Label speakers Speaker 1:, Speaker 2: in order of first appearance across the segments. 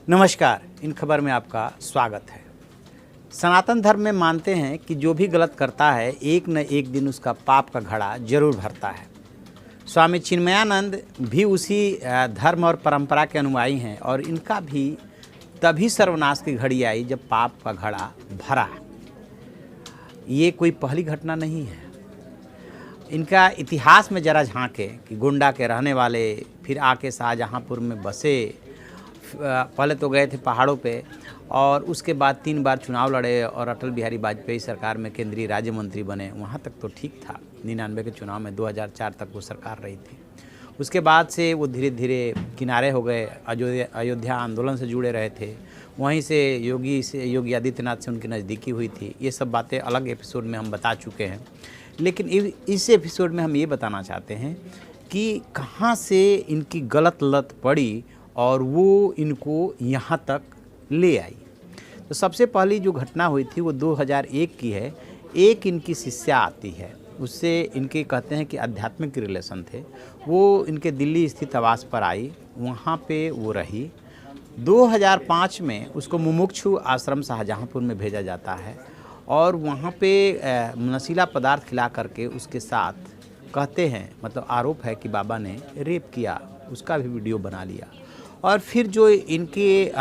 Speaker 1: नमस्कार, इन खबर में आपका स्वागत है। सनातन धर्म में मानते हैं कि जो भी गलत करता है एक न एक दिन उसका पाप का घड़ा जरूर भरता है। स्वामी चिन्मयानंद भी उसी धर्म और परंपरा के अनुयायी हैं और इनका भी तभी सर्वनाश की घड़ी आई जब पाप का घड़ा भरा। ये कोई पहली घटना नहीं है। इनका इतिहास में जरा झांके कि गोंडा के रहने वाले फिर आके शाहजहाँपुर में बसे। पहले तो गए थे पहाड़ों पे और उसके बाद 3 बार चुनाव लड़े और अटल बिहारी वाजपेयी सरकार में केंद्रीय राज्य मंत्री बने। वहाँ तक तो ठीक था। 99 के चुनाव में 2004 तक वो सरकार रही थी। उसके बाद से वो धीरे धीरे किनारे हो गए। अयोध्या आंदोलन से जुड़े रहे थे। वहीं से योगी आदित्यनाथ से उनकी नज़दीकी हुई थी। ये सब बातें अलग एपिसोड में हम बता चुके हैं, लेकिन इस एपिसोड में हम ये बताना चाहते हैं कि कहाँ से इनकी गलत लत पड़ी और वो इनको यहाँ तक ले आई। तो सबसे पहली जो घटना हुई थी वो 2001 की है। एक इनकी शिष्या आती है, उससे इनके कहते हैं कि आध्यात्मिक रिलेशन थे। वो इनके दिल्ली स्थित आवास पर आई, वहाँ पे वो रही। 2005 में उसको मुमुक्षु आश्रम शाहजहाँपुर में भेजा जाता है और वहाँ पे नशीला पदार्थ खिला करके उसके साथ कहते हैं, मतलब आरोप है कि बाबा ने रेप किया। उसका भी वीडियो बना लिया। और फिर जो इनके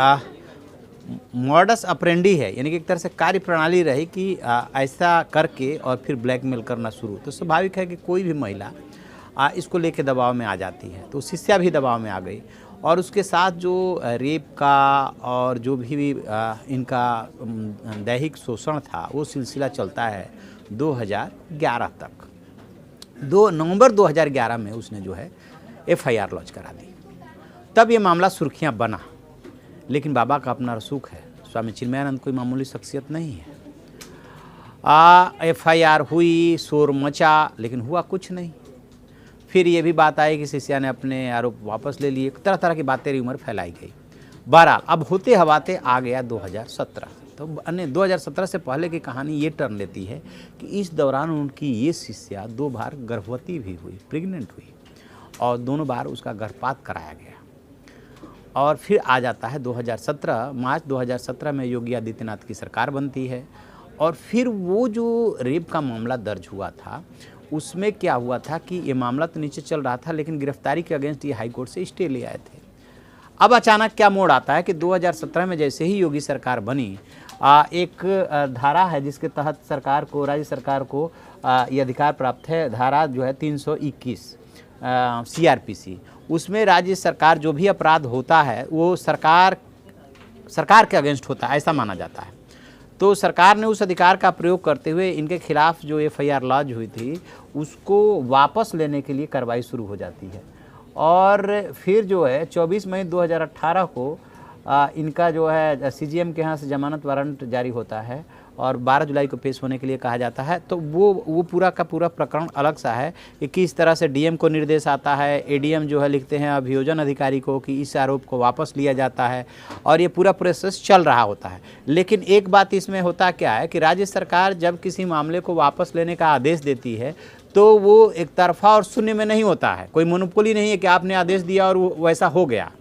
Speaker 1: मॉडस ऑपरेंडी है, यानी कि एक तरह से कार्य प्रणाली रही कि ऐसा करके और फिर ब्लैकमेल करना शुरू। तो स्वाभाविक है कि कोई भी महिला इसको लेके दबाव में आ जाती है। तो शिष्या भी दबाव में आ गई और उसके साथ जो रेप का और जो भी इनका दैहिक शोषण था वो सिलसिला चलता है 2011 तक। 2 नवंबर 2011 में उसने जो है FIR लॉन्च करा दी। तब ये मामला सुर्खियां बना। लेकिन बाबा का अपना रसूख है। स्वामी चिन्मयानंद कोई मामूली शख्सियत नहीं है। FIR हुई, शोर मचा, लेकिन हुआ कुछ नहीं। फिर ये भी बात आई कि शिष्या ने अपने आरोप वापस ले लिए। तरह तरह की बातें रूमर फैलाई गई। बहरहाल अब होते हवाते आ गया 2017। तो 2017 से पहले की कहानी ये टर्न लेती है कि इस दौरान उनकी ये शिष्या 2 बार गर्भवती भी हुई, प्रेग्नेंट हुई, और दोनों बार उसका गर्भपात कराया गया। और फिर आ जाता है 2017, मार्च 2017 में योगी आदित्यनाथ की सरकार बनती है। और फिर वो जो रेप का मामला दर्ज हुआ था उसमें क्या हुआ था कि ये मामला तो नीचे चल रहा था, लेकिन गिरफ्तारी के अगेंस्ट ये हाई कोर्ट से स्टे ले आए थे। अब अचानक क्या मोड़ आता है कि 2017 में जैसे ही योगी सरकार बनी, एक धारा है जिसके तहत सरकार को, राज्य सरकार को ये अधिकार प्राप्त है। धारा जो है 321 CRPC। उसमें राज्य सरकार जो भी अपराध होता है वो सरकार के अगेंस्ट होता है, ऐसा माना जाता है। तो सरकार ने उस अधिकार का प्रयोग करते हुए इनके खिलाफ जो FIR लॉन्च हुई थी उसको वापस लेने के लिए कार्रवाई शुरू हो जाती है। और फिर जो है 24 मई 2018 को इनका जो है CGM के यहाँ से जमानत वारंट जारी होता है और 12 जुलाई को पेश होने के लिए कहा जाता है। तो वो पूरा का पूरा प्रकरण अलग सा है कि किस तरह से DM को निर्देश आता है। ADM जो है लिखते हैं अभियोजन अधिकारी को कि इस आरोप को वापस लिया जाता है और ये पूरा प्रोसेस चल रहा होता है। लेकिन एक बात इसमें होता क्या है कि राज्य सरकार जब किसी मामले को वापस लेने का आदेश देती है तो वो एक तरफा और शून्य में नहीं होता है। कोई मोनोपोली नहीं है कि आपने आदेश दिया और वो वैसा हो गया।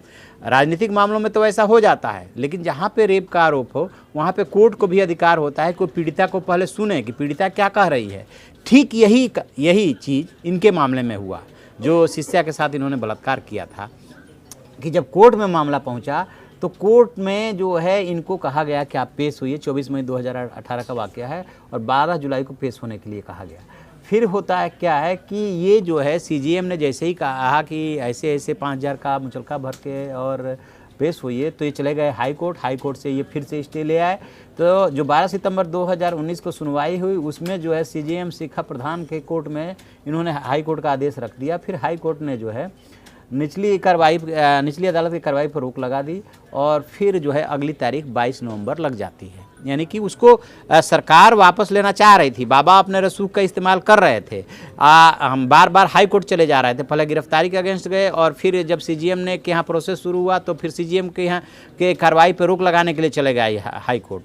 Speaker 1: राजनीतिक मामलों में तो वैसा हो जाता है, लेकिन जहाँ पे रेप का आरोप हो वहाँ पे कोर्ट को भी अधिकार होता है कि पीड़िता को पहले सुने कि पीड़िता क्या कह रही है। ठीक यही चीज़ इनके मामले में हुआ। जो शिष्या के साथ इन्होंने बलात्कार किया था कि जब कोर्ट में मामला पहुँचा तो कोर्ट में जो है इनको कहा गया कि आप पेश हुई। 24 मई 2018 का वाक़या है और 12 जुलाई को पेश होने के लिए कहा गया। फिर होता है क्या है कि ये जो है CGM ने जैसे ही कहा कि ऐसे 5,000 का मुचलका भर के और पेश हुई है, तो ये चले गए हाई कोर्ट से ये फिर से स्टे ले आए। तो जो 12 सितंबर 2019 को सुनवाई हुई उसमें जो है CGM शिखा प्रधान के कोर्ट में इन्होंने हाई कोर्ट का आदेश रख दिया। फिर हाई कोर्ट ने जो है निचली अदालत की कार्रवाई पर रोक लगा दी और फिर जो है अगली तारीख 22 नवंबर लग जाती है। यानी कि उसको सरकार वापस लेना चाह रही थी। बाबा अपने रसूख का इस्तेमाल कर रहे थे। हम बार बार हाई कोर्ट चले जा रहे थे। पहले गिरफ्तारी के अगेंस्ट गए और फिर जब CGM ने के यहाँ प्रोसेस शुरू हुआ तो फिर CGM के यहाँ के कार्रवाई पर रोक लगाने के लिए चले गए हाई कोर्ट।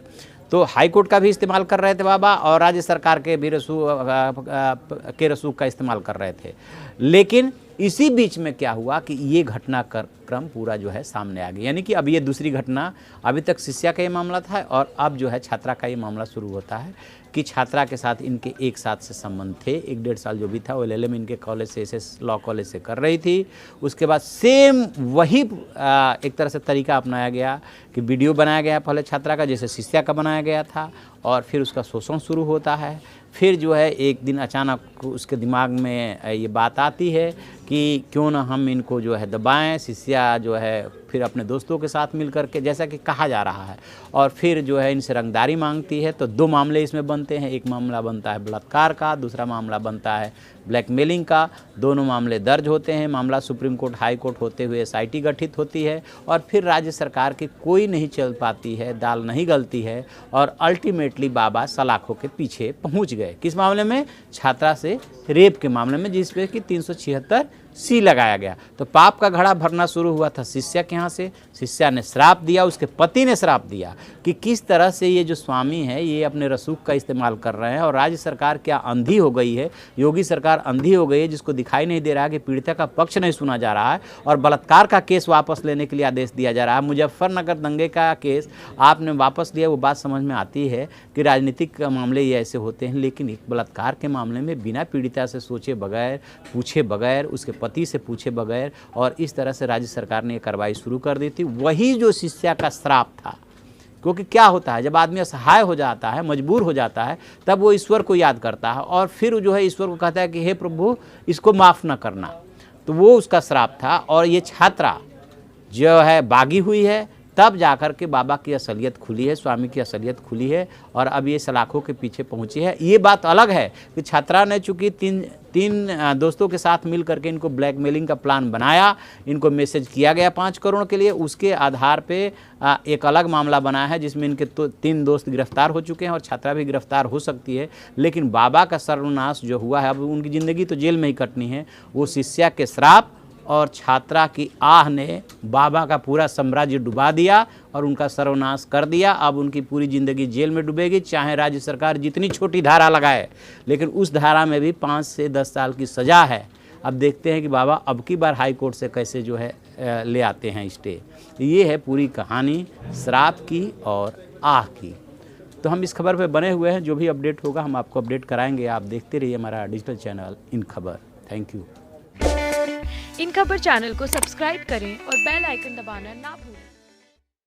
Speaker 1: तो हाई कोर्ट का भी इस्तेमाल कर रहे थे बाबा और राज्य सरकार के भी रसूख का इस्तेमाल कर रहे थे। लेकिन इसी बीच में क्या हुआ कि ये घटनाक्रम पूरा जो है सामने आ गया, यानी कि अब ये दूसरी घटना, अभी तक शिष्या का ये मामला था और अब जो है छात्रा का ये मामला शुरू होता है कि छात्रा के साथ इनके एक साथ से संबंध थे। 1-1.5 साल जो भी था वो LLM इनके कॉलेज से, SS लॉ कॉलेज से कर रही थी। उसके बाद सेम वही एक तरह से तरीका अपनाया गया कि वीडियो बनाया गया पहले छात्रा का, जैसे शिष्या का बनाया गया था, और फिर उसका शोषण शुरू होता है। फिर जो है एक दिन अचानक उसके दिमाग में ये बात आती है कि क्यों ना हम इनको जो है दबाएं। शिष्या जो है फिर अपने दोस्तों के साथ मिल करके, जैसा कि कहा जा रहा है, और फिर जो है इनसे रंगदारी मांगती है। तो 2 मामले इसमें बनते हैं, एक मामला बनता है बलात्कार का, दूसरा मामला बनता है ब्लैकमेलिंग का। दोनों मामले दर्ज होते हैं। मामला सुप्रीम कोर्ट, हाई कोर्ट होते हुए SIT गठित होती है और फिर राज्य सरकार की कोई नहीं चल पाती है, दाल नहीं गलती है और अल्टीमेटली बाबा सलाखों के पीछे पहुंच गए। किस मामले में? छात्रा से रेप के मामले में, जिस पे कि 376C लगाया गया। तो पाप का घड़ा भरना शुरू हुआ था शिष्या के यहाँ से। शिष्या ने श्राप दिया, उसके पति ने श्राप दिया कि किस तरह से ये जो स्वामी है ये अपने रसूख का इस्तेमाल कर रहे हैं। और राज्य सरकार क्या अंधी हो गई है, योगी सरकार अंधी हो गई है, जिसको दिखाई नहीं दे रहा है कि पीड़िता का पक्ष नहीं सुना जा रहा है और बलात्कार का केस वापस लेने के लिए आदेश दिया जा रहा है। मुजफ्फरनगर दंगे का केस आपने वापस लिया, वो बात समझ में आती है कि राजनीतिक मामले ये ऐसे होते हैं, लेकिन एक बलात्कार के मामले में बिना पीड़िता से सोचे बगैर, पूछे बगैर, उसके पति से पूछे बगैर, और इस तरह से राज्य सरकार ने ये कार्रवाई शुरू कर दी थी। वही जो शिष्या का श्राप था, क्योंकि क्या होता है जब आदमी असहाय हो जाता है, मजबूर हो जाता है, तब वो ईश्वर को याद करता है और फिर जो है ईश्वर को कहता है कि हे प्रभु इसको माफ़ न करना। तो वो उसका श्राप था। और ये छात्रा जो है बागी हुई है, तब जाकर के बाबा की असलियत खुली है, स्वामी की असलियत खुली है और अब ये सलाखों के पीछे पहुंची है। ये बात अलग है कि छात्रा ने चूँकि तीन दोस्तों के साथ मिल करके इनको ब्लैकमेलिंग का प्लान बनाया, इनको मैसेज किया गया 5 करोड़ के लिए, उसके आधार पे एक अलग मामला बना है जिसमें इनके 3 दोस्त गिरफ्तार हो चुके हैं और छात्रा भी गिरफ्तार हो सकती है। लेकिन बाबा का सर्वनाश जो हुआ है, अब उनकी ज़िंदगी तो जेल में ही कटनी है। वो शिष्या के श्राप और छात्रा की आह ने बाबा का पूरा साम्राज्य डुबा दिया और उनका सर्वनाश कर दिया। अब उनकी पूरी ज़िंदगी जेल में डूबेगी, चाहे राज्य सरकार जितनी छोटी धारा लगाए, लेकिन उस धारा में भी 5 से 10 साल की सज़ा है। अब देखते हैं कि बाबा अब की बार हाई कोर्ट से कैसे जो है ले आते हैं स्टे। ये है पूरी कहानी श्राप की और आह की। तो हम इस खबर पे बने हुए हैं, जो भी अपडेट होगा हम आपको अपडेट कराएंगे। आप देखते रहिए हमारा डिजिटल चैनल इन खबर। Thank you.
Speaker 2: इन खबर चैनल को सब्सक्राइब करें और बेल आइकन दबाना ना भूलें।